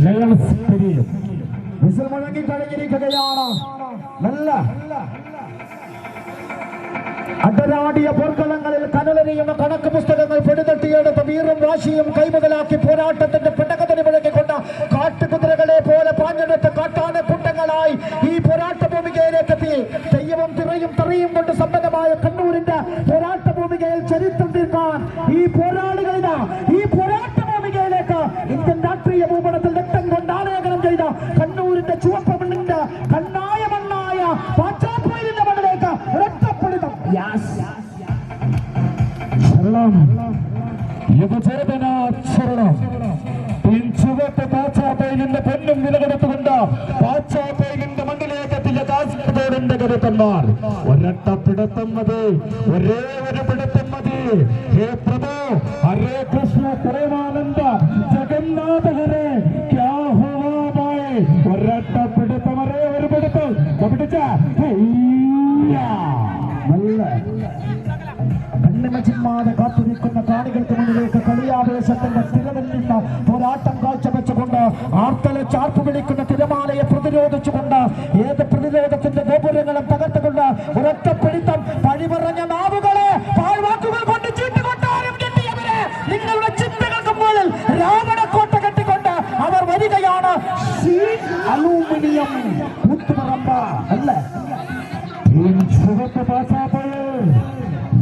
Lions പെരിയും whistle മുഴങ്ങി കഴിഞ്ഞിരിക്കുകയാണ്. നല്ല അടരാടിയ പോർക്കളങ്ങളിൽ കനലരിയുന്ന കണക്ക് പുസ്തകങ്ങൾ പെടുതട്ടിയെടുത്ത് വീറും വാശിയും കൈമുതലാക്കി പോരാട്ടത്തിന്റെ പെട്ടകത്തിന് മുഴങ്ങിക്കൊണ്ട് കാട്ടുകുതിരകളെ പോലെ പാഞ്ഞെടുത്ത് കാട്ടാന കൂട്ടങ്ങളായി ഈ പോരാട്ട ഭൂമികയിലേക്ക് എത്തി. തെയ്യവും തിറയും തറയും കൊണ്ട് സമ്പന്നമായ കണ്ണൂരിന്റെ പോരാട്ട ഭൂമികയിൽ ചരിത്രം തീർക്കാൻ ഈ പോരാളികളിത ഈ പോരാട്ട ഭൂമികയിലേക്ക് ഇന്ത്യൻ രാഷ്ട്രീയ ഭൂപടത്തിൽ രക്തം കൊണ്ട് ആലേഖനം ചെയ്ത കണ്ണൂരിന്റെ ചുവപ്പ് മണ്ണിന്റെ കണ്ണായ മണ്ണായ പാച്ചാപ്പോയിലിന്റെ മണ്ണിലേക്ക് രക്തപ്പെടുത്തും. ചുവപ്പ് പാച്ചാപ്പയിലിന്റെ പൊന്നും വിലകെടുത്തുകൊണ്ട് പാച്ചാപ്പയിലിന്റെ മണ്ണിലേക്ക് എത്തിയ കാസർഗോഡിന്റെ കരുത്തന്മാർ. ഒരൊറ്റപ്പിടുത്തം മതി, ഒരേ ഒരു പിടുത്തം മതി. ഹേ പ്രഭു, ഹരേ കൃഷ്ണ, പ്രേമാനന്ദ, ജഗന്നാഥ ഹരേ, ക്യാ ഹുവാ ഭായ്. ഒരൊറ്റപ്പിടുത്തം, ഒരേ ഒരു പിടുത്തം പിടിച്ച കണ്ണിമച്ചിമ്മാതെ കാത്തുനിൽക്കുന്ന കാണികൾക്ക് മുന്നിലേക്ക് കളിയാവേശത്തിന്റെ തിരവെല്ലുന്ന പോരാട്ടം കാഴ്ചവെച്ചുകൊണ്ട് ആർത്തല ചാർപ്പ് വിളിക്കുന്ന തിരമാലയെ പ്രതിരോധിച്ചുകൊണ്ട് ഏത് പ്രതിരോധത്തിന്റെ ഗോപുരങ്ങളും തകർത്തുകൊണ്ട് ഒരൊറ്റപ്പിടുത്തം പഴിപറഞ്ഞ നാവുകളെ പാഴ്വാക്കുകൾ കൊണ്ട് ചീട്ടുകൊണ്ടാരും കെട്ടിയവരെ നിങ്ങളുടെ ചിന്തകൾക്ക് മുകളിൽ രാവണക്കോട്ട കെട്ടിക്കൊണ്ട് അവർ വരികയാണ്. അലൂമിനിയം കൂത്തുപറമ്പ അല്ല ചുവപ്പ് പാസാപ്പോയ്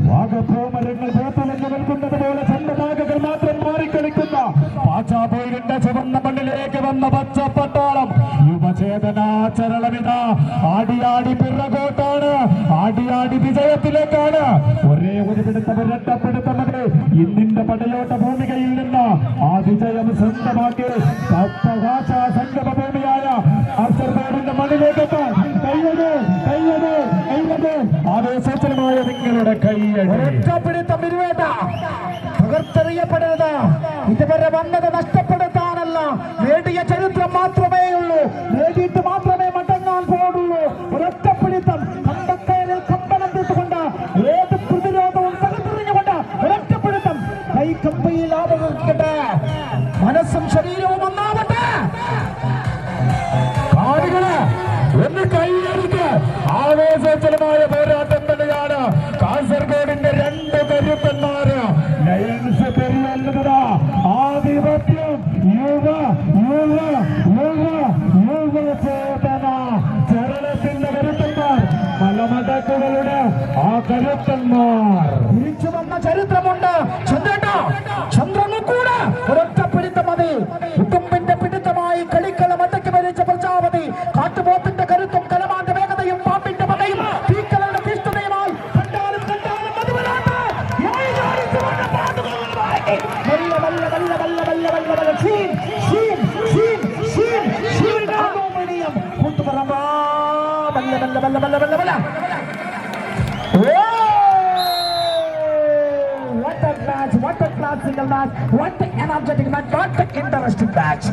വാഗഭൂമരങ്ങൾ പോത്തലഞ്ഞു നിൽക്കുന്നത് പോലെ ചന്ദ്രനാഗകൾ മാത്രം മാറിക്കളിക്കുന്ന പാച്ചാപോയിന്റെ ചുവന്ന മണ്ണിലേക്ക് വന്ന പച്ചപ്പട്ടാളം യുവചേതനാചരളവിത ആടിയാടി പിറകോട്ടാണ്, ആടിയാടി വിജയത്തിലേക്കാണ്. ഒരേ ഒരു പിടുത്തം, ഒരൊറ്റപ്പിടുത്തമത് ഇന്നിന്റെ പടയോട്ട ഭൂമികയിൽ നിന്ന് ആ വിജയം സ്വന്തമാക്കി സപ്തഭാഷ സംഗമ ഭൂമിയായ കാസർഗോഡിന്റെ മണ്ണിലേക്കെത്താൻ കയ്യത് കയ്യത് കയ്യത് ആവേശത്തിലുമായ നിങ്ങളുടെ കൈയടിത്തം ഇരുവേണ്ട പകർത്തെറിയപ്പെടരുത്. ഇതുവരെ വന്നത് നഷ്ടപ്പെടുത്താനല്ല, നേടിയ ചരിത്രം മാത്രമേ ഉള്ളൂ, നേടിയിട്ട് മാത്രമേ മടങ്ങാൻ പോകുള്ളൂ. ഒരൊറ്റപ്പിടുത്തം കണ്ടക്കയറിൽ കമ്പനം തീർത്തുകൊണ്ട് ഏത് പ്രതിരോധവും തകർത്തെറിഞ്ഞുകൊണ്ട് ഒരൊറ്റപ്പിടുത്തം കൈക്കമ്പയിൽ ആവട്ടെ, മനസ്സും ശരീരവും ഒന്നാവട്ടെ. കാണികള് ഒന്ന് കൈയടിക്ക്. ആവേശജലമായ പോരാട്ടം തന്നെയാണ് കാസർഗോഡിന്റെ രണ്ട് കരുത്തന്മാര്. ലയൺസ് പെരിയല്ലത ആധിപത്യം യുവ യുവ യുവ യുവചേതന ചരണത്തിന്റെ കരുത്തന്മാർ, മലമടക്കുകളുടെ ആ കരുത്തന്മാർ. തിരിച്ചു വന്ന ചരിത്രമുണ്ട്. ചന്ദ്രനുകൂടെ ഒരൊറ്റപ്പിടുത്തം മതി. കുടുംബിന്റെ പിടുത്തമായി കളിക്കളം അടക്കി വരിച്ച പ്രജാപതി കാട്ടുപോത്തിന്റെ കരുത്തും കലമാന്റെ വേഗതയും പാമ്പിന്റെ പകയും തീക്കലയുടെ തീഷ്ണതയുമായി കണ്ടാലും കണ്ടാലും what a classical match, what an energetic match, what an interesting match.